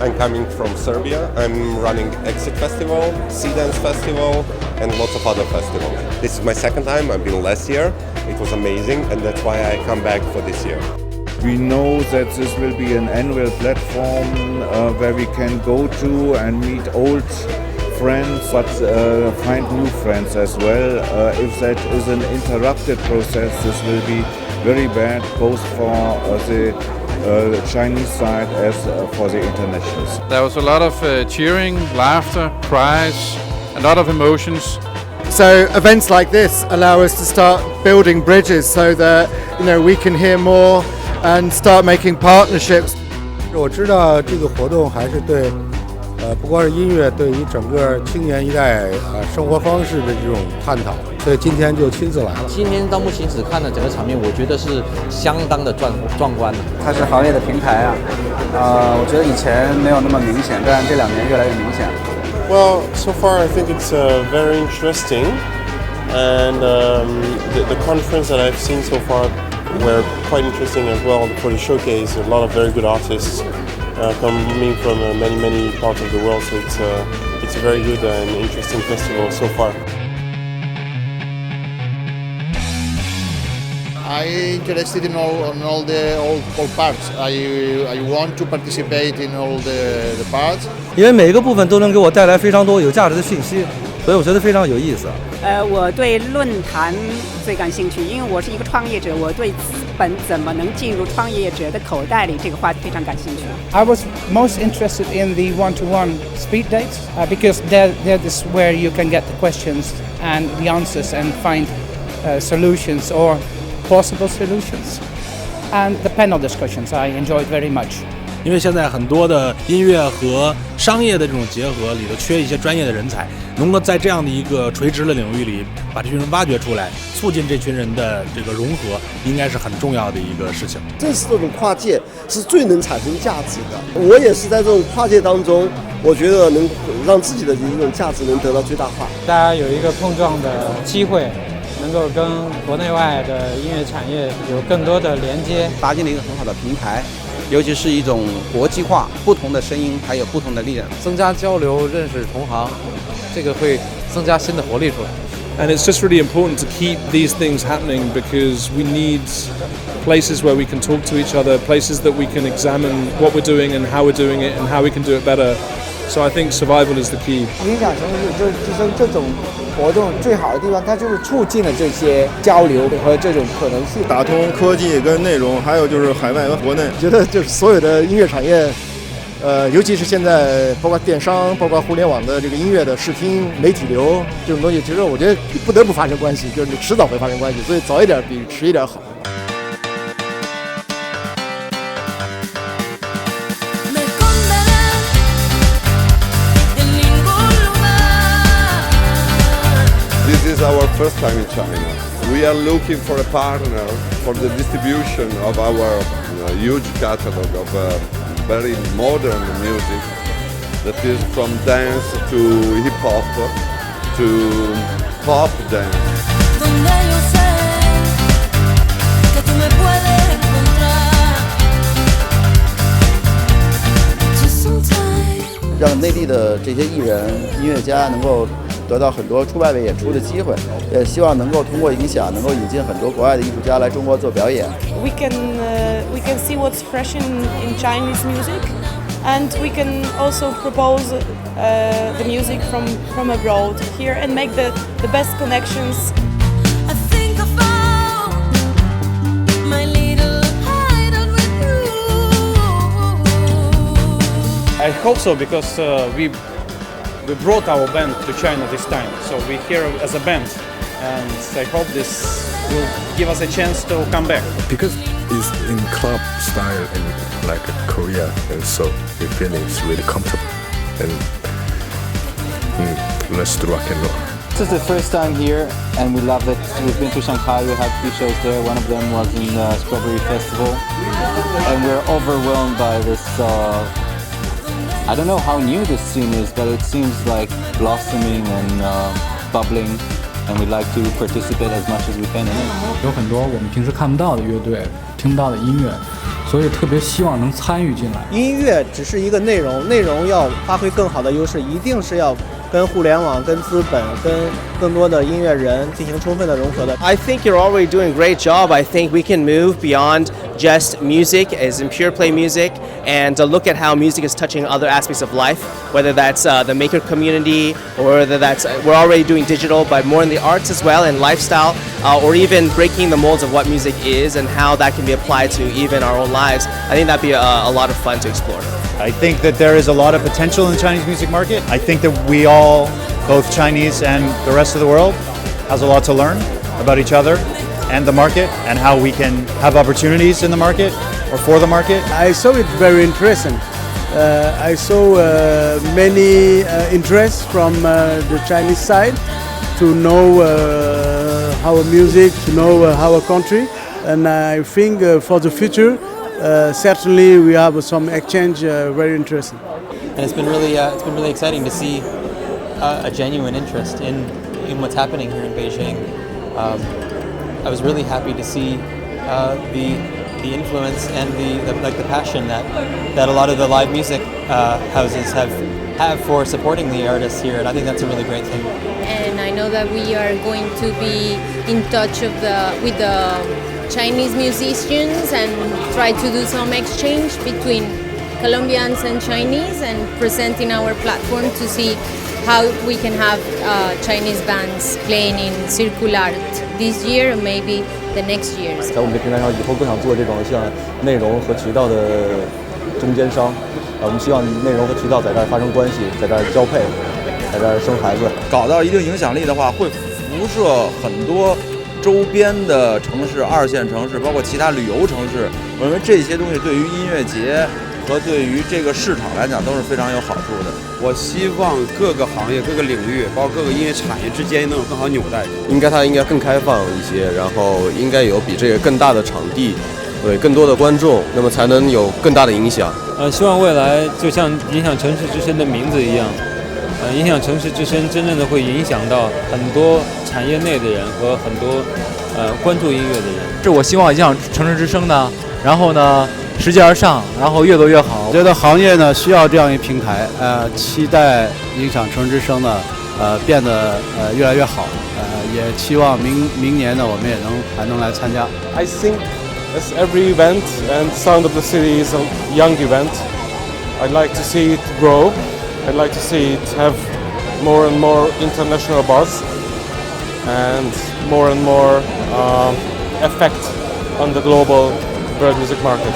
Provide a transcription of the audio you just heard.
I'm coming from Serbia. I'm running Exit Festival, Sea Dance Festival, and lots of other festivals. This is my second time. I've been last year. It was amazing, and that's why I come back for this year. We know that this will be an annual platform where we can go to and meet old friends, but find new friends as well. If that is an interrupted process, this will be very bad, both for the Chinese side as for the internationals. There was a lot of cheering, laughter, cries, a lot of emotions. So events like this allow us to start building bridges so that we can hear more and start making partnerships. 我知道这个活动还是对不光是音乐，对于整个青年一代生活方式的这种探讨，所以今天就亲自来了。今天到目前只看了整个场面，我觉得是相当的壮观的。它是行业的平台啊，我觉得以前没有那么明显，但这2年越来越明显。Well, so far I think it's very interesting, and the conference that I've seen so far were quite interesting as well for the showcase. A lot of very good artists coming from many parts of the world, so it's a very good and interesting festival so far. I'm interested in all parts. I want to participate in all the parts. 因为每一个部分都能给我带来非常多有价值的信息，所以我觉得非常有意思。我对论坛最感兴趣，因为我是一个创业者，我对资本怎么能进入创业者的口袋里这个话题非常感兴趣。I was most interested in the one-to-one speed dates because that is where you can get the questions and the answers and find solutions or possible solutions. And the panel discussions I enjoyed very much. 因为现在很多的音乐和商业的这种结合里头缺一些专业的人才，能够在这样的一个垂直的领域里把这群人挖掘出来，促进这群人的这个融合，应该是很重要的一个事情。正是这种跨界是最能产生价值的。我也是在这种跨界当中，我觉得能让自己的这种价值能得到最大化。大家有一个碰撞的机会，能够跟国内外的音乐产业有更多的连接，搭建了一个很好的平台。尤其是一种国际化，不同的声音还有不同的力量，增加交流，认识同行，这个会增加新的活力出来。And it's just really important to keep these things happening because we need places where we can talk to each other, places that we can examine what we're doing and how we're doing it and how we can do it better. So I think survival is the key. 影响城市之声这种活动最好的地方，它就是促进了这些交流和这种可能性，打通科技跟内容，还有就是海外和国内。觉得就是所有的音乐产业，尤其是现在包括电商、包括互联网的这个音乐的视听、媒体流这种东西，其实我觉得你不得不发生关系，就是你迟早会发生关系，所以早一点比迟一点好。This is our first time in China. We are looking for a partner for the distribution of our huge catalog of very modern music that is from dance to hip hop to pop dance. 让内地的这些艺人、音乐家能够得到很多出外围演出的机会，也希望能够通过影响，能够引进很多国外的艺术家来中国做表演。We can see what's fresh in Chinese music, and we can also propose the music from abroad here and make the best connections. I hope so because we brought our band to China this time, so we're here as a band, and I hope this will give us a chance to come back. Because it's in club style and like Korea, and so we feel it's really comfortable and let's do rock and roll. This is the first time here, and we love it. We've been to Shanghai. We had 3 shows there. One of them was in Strawberry Festival, and we're overwhelmed by this. I don't know how new this scene is, but it seems like blossoming and bubbling, and we'd like to participate as much as we can in it. 有很多我们平时看不到的乐队，听不到的音乐，所以特别希望能参与进来。音乐只是一个内容，内容要发挥更好的优势，一定是要跟互联网、跟资本、跟更多的音乐人进行充分的融合的。I think you're already doing a great job. I think we can move beyond just music as in pure play music and look at how music is touching other aspects of life, whether that's the maker community or whether that's we're already doing digital but more in the arts as well and lifestyle or even breaking the molds of what music is and how that can be applied to even our own lives. I think that'd be a lot of fun to explore. I think that there is a lot of potential in the Chinese music market. I think that we all, both Chinese and the rest of the world, has a lot to learn about each other and the market and how we can have opportunities in the market or for the market. I saw it very interesting. I saw many interests from the Chinese side to know our music, to know our country, and I think for the future, certainly we have some exchange very interesting. And it's been really exciting to see a genuine interest in what's happening here in Beijing. I was really happy to see the influence and the passion that a lot of the live music houses have for supporting the artists here, and I think that's a really great thing. And I know that we are going to be in touch with the Chinese musicians and try to do some exchange between Colombians and Chinese and presenting our platform to see how we can have Chinese bands playing in circular art this year and maybe the next years. 在我们的平台上，以后更想做这种像内容和渠道的中间商。我们希望内容和渠道在这儿发生关系，在这儿交配，在这儿生孩子。搞到一定影响力的话，会辐射很多周边的城市、二线城市，包括其他旅游城市。我认为这些东西对于音乐节和对于这个市场来讲都是非常有好处的。我希望各个行业、各个领域，包括各个音乐产业之间能有更好纽带。它应该更开放一些，然后应该有比这个更大的场地，对更多的观众，那么才能有更大的影响。希望未来就像影响城市之声的名字一样，影响城市之声真正的会影响到很多产业内的人和很多关注音乐的人。这我希望影响城市之声呢，然后呢拾级而上，然后越做越好。我觉得行业呢需要这样一平台，期待影响城市之声呢变得越来越好，也期望明年呢我们也还能来参加。I think as every event and Sound of the City is a young event, I'd like to see it grow. I'd like to see it have more and more international buzz and more effect on the global world music market.